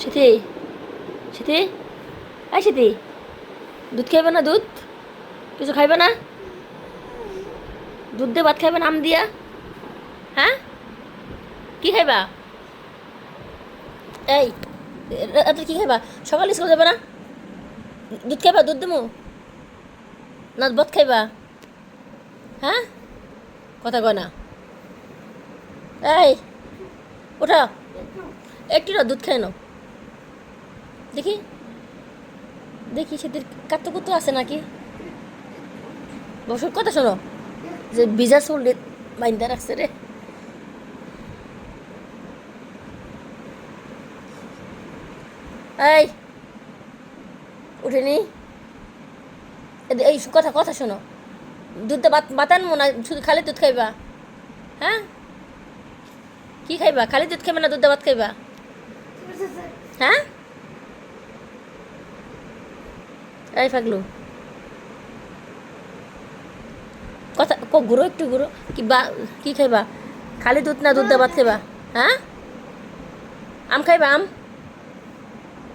সিথি সিথি I সিথি দুধ খাইবে না? দুধ কিছু খাইবে না? দুধ দিয়ে ভাত খাইবে না আম দিয়া? হ্যাঁ, কি খাইবা? এই রাতে কি খাইবা? সকালে স্কুল যাবে না? দুধ খাইবা? দুধ দেবো না ভাত খাইবা? হ্যাঁ, কথা কয় না। এই ওঠা, একটু না দুধ খাই নাও। দেখি দেখি সেদিন কাত্তু কুত্তু আছে নাকি? বসুর কথা শোনো, যে ভিজা চুল বাইন্দা রাখছে রে। এই উঠেনি, এই কথা কথা শোনো, দুধ বাতান না, শুধু খালি দুধ খাইবা? হ্যাঁ, কি খাইবা? খালি দুধ খাইবা না দুধ ভাত খাইবা? হ্যাঁ, এই পাগলু কথা ঘুরো, একটু ঘুরো। কি খাইবা? খালি দুধ না দুধ ভাত খাইবা? হ্যাঁ, আম খাইবা? আম